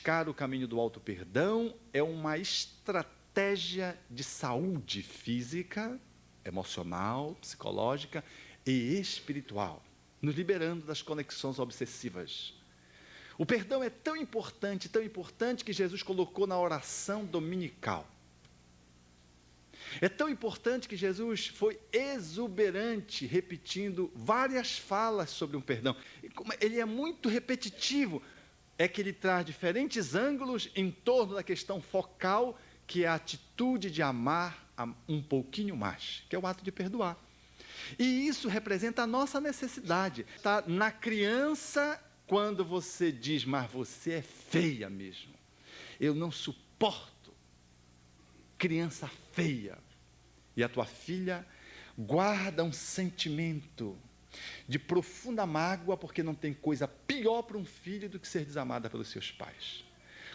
buscar o caminho do auto-perdão é uma estratégia de saúde física, emocional, psicológica e espiritual, nos liberando das conexões obsessivas. O perdão é tão importante que Jesus colocou na oração dominical. É tão importante que Jesus foi exuberante, repetindo várias falas sobre um perdão. E como ele é muito repetitivo, é que ele traz diferentes ângulos em torno da questão focal, que é a atitude de amar um pouquinho mais, que é o ato de perdoar. E isso representa a nossa necessidade. Tá na criança, quando você diz, mas você é feia mesmo. Eu não suporto criança feia. E a tua filha guarda um sentimento de profunda mágoa, porque não tem coisa pior para um filho do que ser desamada pelos seus pais.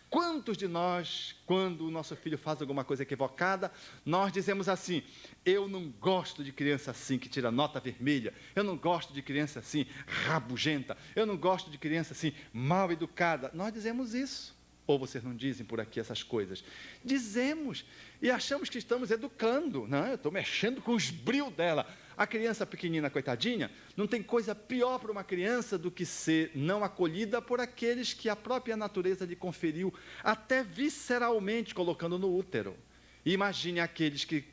Quantos de nós, quando o nosso filho faz alguma coisa equivocada, nós dizemos assim, eu não gosto de criança assim, que tira nota vermelha, eu não gosto de criança assim, rabugenta, eu não gosto de criança assim, mal educada. Nós dizemos isso. Ou vocês não dizem por aqui essas coisas? Dizemos, e achamos que estamos educando. Não, eu estou mexendo com os brios dela. A criança pequenina, coitadinha, não tem coisa pior para uma criança do que ser não acolhida por aqueles que a própria natureza lhe conferiu, até visceralmente, colocando no útero. E imagine aqueles que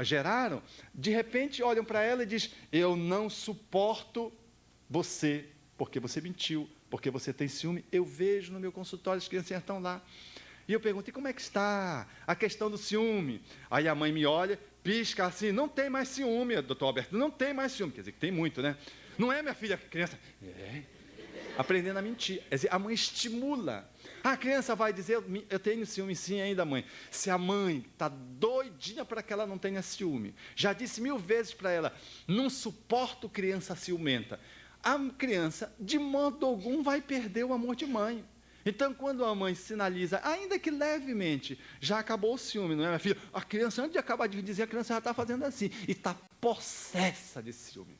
geraram, de repente olham para ela e dizem, eu não suporto você, porque você mentiu, porque você tem ciúme. Eu vejo no meu consultório, as criancinhas estão lá. E eu pergunto, e como é que está a questão do ciúme? Aí a mãe me olha, pisca assim, não tem mais ciúme, doutor Alberto, não tem mais ciúme. Quer dizer, que tem muito, né? Não é, minha filha, criança? É. Aprendendo a mentir. Quer dizer, a mãe estimula. A criança vai dizer, eu tenho ciúme sim ainda, mãe. Se a mãe está doidinha para que ela não tenha ciúme, já disse 1000 vezes para ela, não suporto criança ciumenta. A criança, de modo algum, vai perder o amor de mãe. Então, quando a mãe sinaliza, ainda que levemente, já acabou o ciúme, não é, minha filha? A criança, antes de acabar de dizer, a criança já está fazendo assim, e está possessa de ciúme.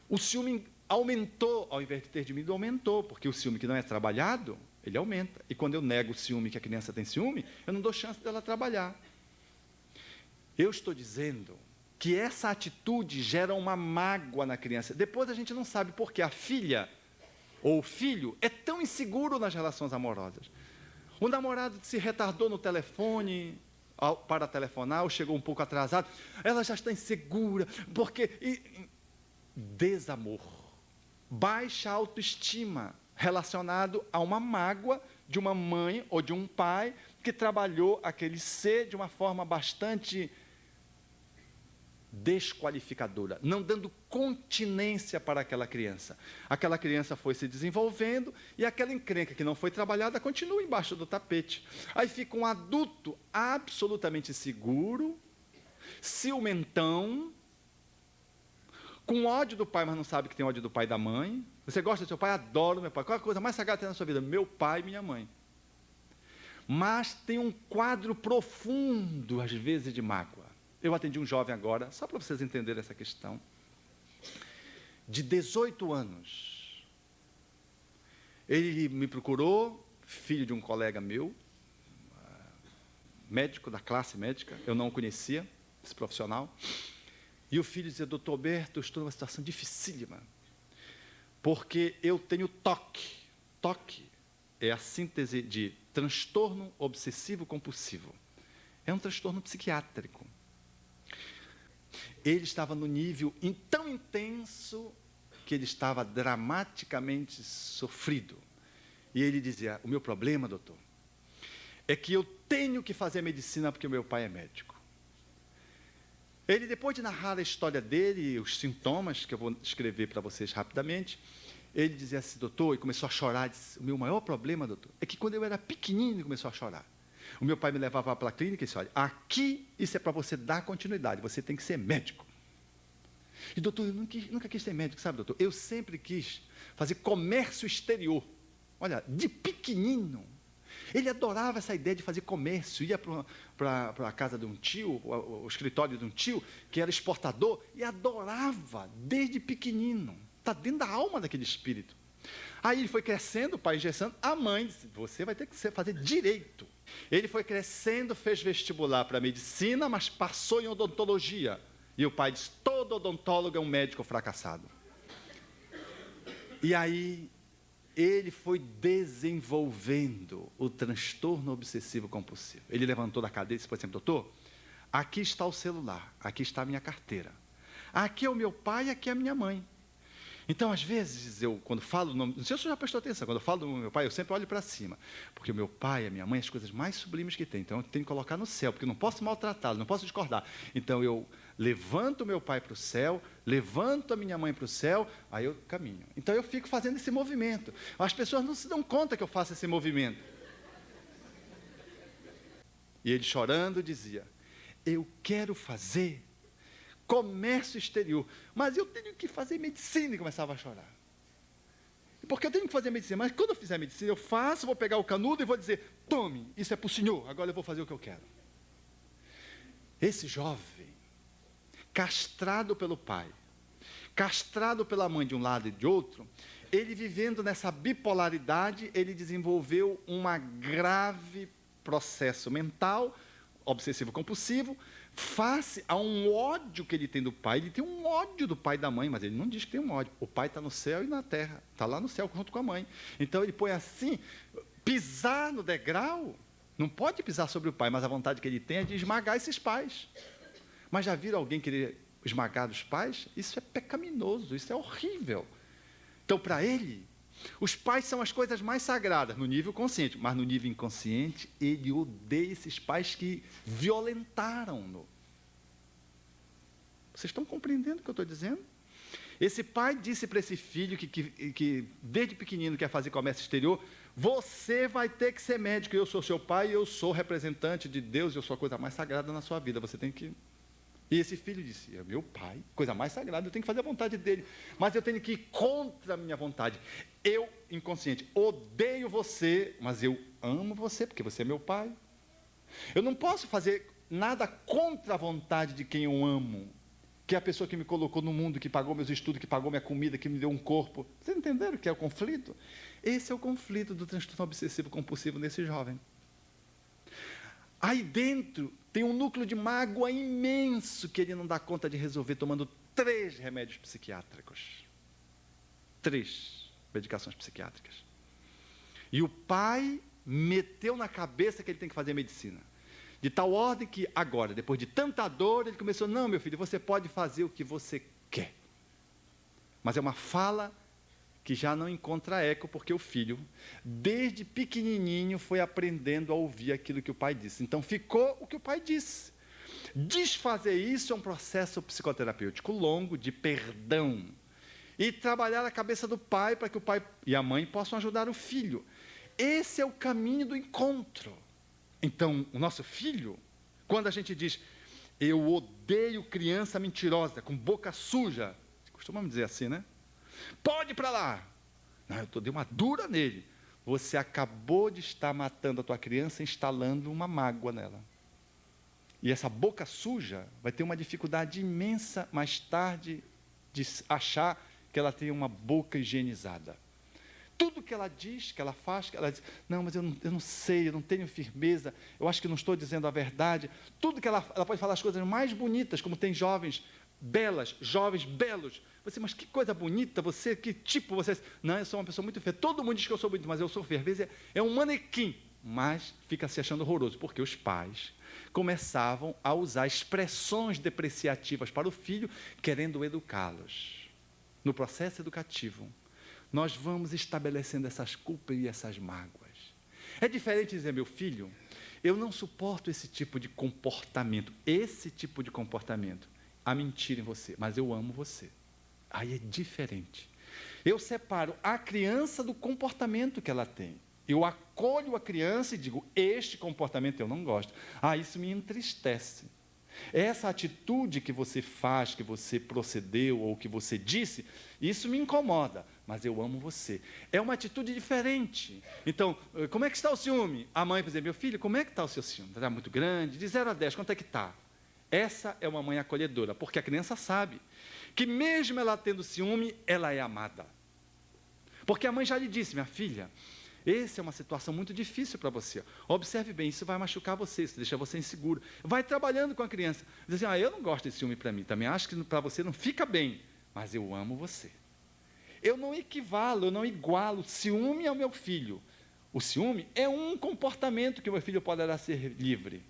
O ciúme aumentou, ao invés de ter diminuído, aumentou, porque o ciúme que não é trabalhado, ele aumenta. E quando eu nego o ciúme, que a criança tem ciúme, eu não dou chance dela trabalhar. Eu estou dizendo que essa atitude gera uma mágoa na criança. Depois a gente não sabe por que a filha ou o filho é tão inseguro nas relações amorosas. O namorado se retardou no telefone para telefonar, ou chegou um pouco atrasado, ela já está insegura, porque desamor, baixa autoestima, relacionado a uma mágoa de uma mãe ou de um pai que trabalhou aquele ser de uma forma bastante desqualificadora, não dando continência para aquela criança. Aquela criança foi se desenvolvendo e aquela encrenca que não foi trabalhada continua embaixo do tapete. Aí fica um adulto absolutamente seguro, ciumentão, com ódio do pai, mas não sabe que tem ódio do pai e da mãe. Você gosta do seu pai? Adoro meu pai. Qual é a coisa mais sagrada que tem na sua vida? Meu pai e minha mãe. Mas tem um quadro profundo, às vezes, de mágoa. Eu atendi um jovem agora, só para vocês entenderem essa questão, de 18 anos. Ele me procurou, filho de um colega meu, médico da classe médica, eu não o conhecia, esse profissional, e o filho dizia, doutor Alberto, eu estou numa situação dificílima, porque eu tenho TOC. TOC é a síntese de transtorno obsessivo compulsivo. É um transtorno psiquiátrico. Ele estava no nível tão intenso que ele estava dramaticamente sofrido. E ele dizia, o meu problema, doutor, é que eu tenho que fazer medicina porque o meu pai é médico. Ele, depois de narrar a história dele, os sintomas, que eu vou escrever para vocês rapidamente, ele dizia assim, doutor, e começou a chorar, disse, o meu maior problema, doutor, é que quando eu era pequenino, ele começou a chorar. O meu pai me levava para a clínica e disse, olha, aqui isso é para você dar continuidade, você tem que ser médico. E doutor, eu nunca quis ser médico, sabe, doutor? Eu sempre quis fazer comércio exterior. Olha, de pequenino, ele adorava essa ideia de fazer comércio, ia para a casa de um tio, o escritório de um tio, que era exportador, e adorava, desde pequenino. Está dentro da alma daquele espírito. Aí ele foi crescendo, o pai engessando, a mãe disse, você vai ter que fazer direito. Ele foi crescendo, fez vestibular para medicina, mas passou em odontologia. E o pai disse, todo odontólogo é um médico fracassado. E aí, ele foi desenvolvendo o transtorno obsessivo compulsivo. Ele levantou da cadeira e disse, por exemplo, doutor, aqui está o celular, aqui está a minha carteira. Aqui é o meu pai, aqui é a minha mãe. Então, às vezes, eu, quando falo o nome, não sei se você já prestou atenção, quando eu falo do meu pai, eu sempre olho para cima, porque o meu pai e a minha mãe, as coisas mais sublimes que tem, então eu tenho que colocar no céu, porque eu não posso maltratá-lo, não posso discordar. Então, eu levanto o meu pai para o céu, levanto a minha mãe para o céu, aí eu caminho. Então, eu fico fazendo esse movimento. As pessoas não se dão conta que eu faço esse movimento. E ele, chorando, dizia, eu quero fazer comércio exterior, mas eu tenho que fazer medicina, e começava a chorar. Porque eu tenho que fazer medicina, mas quando eu fizer medicina, eu faço, vou pegar o canudo e vou dizer, tome, isso é para o senhor, agora eu vou fazer o que eu quero. Esse jovem, castrado pelo pai, castrado pela mãe de um lado e de outro, ele vivendo nessa bipolaridade, ele desenvolveu um grave processo mental, obsessivo-compulsivo, face a um ódio que ele tem do pai. Ele tem um ódio do pai e da mãe, mas ele não diz que tem um ódio. O pai está no céu e na terra, está lá no céu junto com a mãe. Então ele põe assim, pisar no degrau, não pode pisar sobre o pai, mas a vontade que ele tem é de esmagar esses pais. Mas já viram alguém querer esmagar os pais? Isso é pecaminoso, isso é horrível. Então, para ele, os pais são as coisas mais sagradas, no nível consciente, mas no nível inconsciente, ele odeia esses pais que violentaram-no. Vocês estão compreendendo o que eu estou dizendo? Esse pai disse para esse filho que desde pequenino quer fazer comércio exterior, você vai ter que ser médico, eu sou seu pai, eu sou representante de Deus, eu sou a coisa mais sagrada na sua vida, você tem que... E esse filho disse, é meu pai, coisa mais sagrada, eu tenho que fazer a vontade dele, mas eu tenho que ir contra a minha vontade. Eu, inconsciente, odeio você, mas eu amo você, porque você é meu pai. Eu não posso fazer nada contra a vontade de quem eu amo, que é a pessoa que me colocou no mundo, que pagou meus estudos, que pagou minha comida, que me deu um corpo. Vocês entenderam o que é o conflito? Esse é o conflito do transtorno obsessivo compulsivo nesse jovem. Aí dentro tem um núcleo de mágoa imenso que ele não dá conta de resolver tomando 3 remédios psiquiátricos. 3 medicações psiquiátricas. E o pai meteu na cabeça que ele tem que fazer medicina. De tal ordem que agora, depois de tanta dor, ele começou, não, meu filho, você pode fazer o que você quer. Mas é uma fala que já não encontra eco, porque o filho, desde pequenininho, foi aprendendo a ouvir aquilo que o pai disse. Então, ficou o que o pai disse. Desfazer isso é um processo psicoterapêutico longo, de perdão. E trabalhar a cabeça do pai, para que o pai e a mãe possam ajudar o filho. Esse é o caminho do encontro. Então, o nosso filho, quando a gente diz, eu odeio criança mentirosa, com boca suja, costumamos dizer assim, né? Pode ir para lá. Não, eu dei uma dura nele. Você acabou de estar matando a tua criança, instalando uma mágoa nela. E essa boca suja vai ter uma dificuldade imensa mais tarde de achar que ela tem uma boca higienizada. Tudo que ela diz, que ela faz, que ela diz, não, mas eu não sei, eu não tenho firmeza, eu acho que não estou dizendo a verdade. Tudo que ela pode falar as coisas mais bonitas, como tem jovens belas, jovens belos. Você, mas que coisa bonita, você, que tipo você... Não, eu sou uma pessoa muito feia. Todo mundo diz que eu sou bonito, mas eu sou feio. Às vezes é um manequim, mas fica se achando horroroso, porque os pais começavam a usar expressões depreciativas para o filho, querendo educá-los. No processo educativo, nós vamos estabelecendo essas culpas e essas mágoas. É diferente dizer, meu filho, eu não suporto esse tipo de comportamento, a mentira em você, mas eu amo você. Aí é diferente. Eu separo a criança do comportamento que ela tem. Eu acolho a criança e digo, este comportamento eu não gosto. Isso me entristece. Essa atitude que você faz, que você procedeu ou que você disse, isso me incomoda, mas eu amo você. É uma atitude diferente. Então, como é que está o ciúme? A mãe, por exemplo, meu filho, como é que está o seu ciúme? Está muito grande? De 0 a 10, quanto é que está? Essa é uma mãe acolhedora, porque a criança sabe que mesmo ela tendo ciúme, ela é amada. Porque a mãe já lhe disse: minha filha, essa é uma situação muito difícil para você. Observe bem, isso vai machucar você, isso deixa você inseguro. Vai trabalhando com a criança. Diz assim: eu não gosto desse ciúme para mim, também acho que para você não fica bem, mas eu amo você. Eu não equivalo, eu não igualo ciúme ao meu filho. O ciúme é um comportamento que o meu filho poderá ser livre,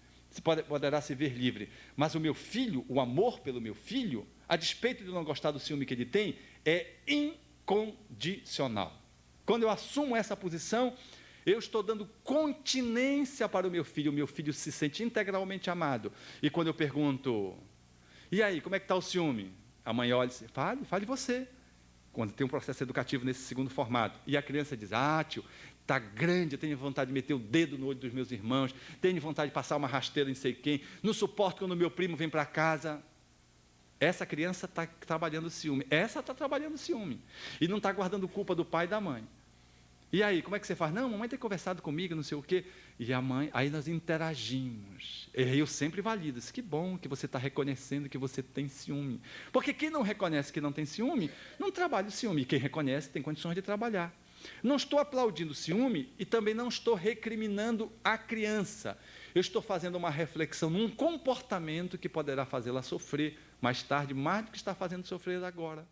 poderá se ver livre. Mas o meu filho, o amor pelo meu filho, a despeito de eu não gostar do ciúme que ele tem, é incondicional. Quando eu assumo essa posição, eu estou dando continência para o meu filho se sente integralmente amado. E quando eu pergunto: e aí, como é que está o ciúme? A mãe olha e diz: fale você. Quando tem um processo educativo nesse segundo formato. E a criança diz: tio, está grande, eu tenho vontade de meter o dedo no olho dos meus irmãos, tenho vontade de passar uma rasteira em sei quem, não suporto quando meu primo vem para casa. Essa criança está trabalhando ciúme. Essa está trabalhando ciúme. E não está guardando culpa do pai e da mãe. E aí, como é que você faz? Não, mamãe tem conversado comigo, não sei o quê. E a mãe, aí nós interagimos. E eu sempre valido. Que bom que você está reconhecendo que você tem ciúme. Porque quem não reconhece que não tem ciúme, não trabalha o ciúme. E quem reconhece tem condições de trabalhar. Não estou aplaudindo o ciúme e também não estou recriminando a criança. Eu estou fazendo uma reflexão num comportamento que poderá fazê-la sofrer mais tarde, mais do que está fazendo sofrer agora.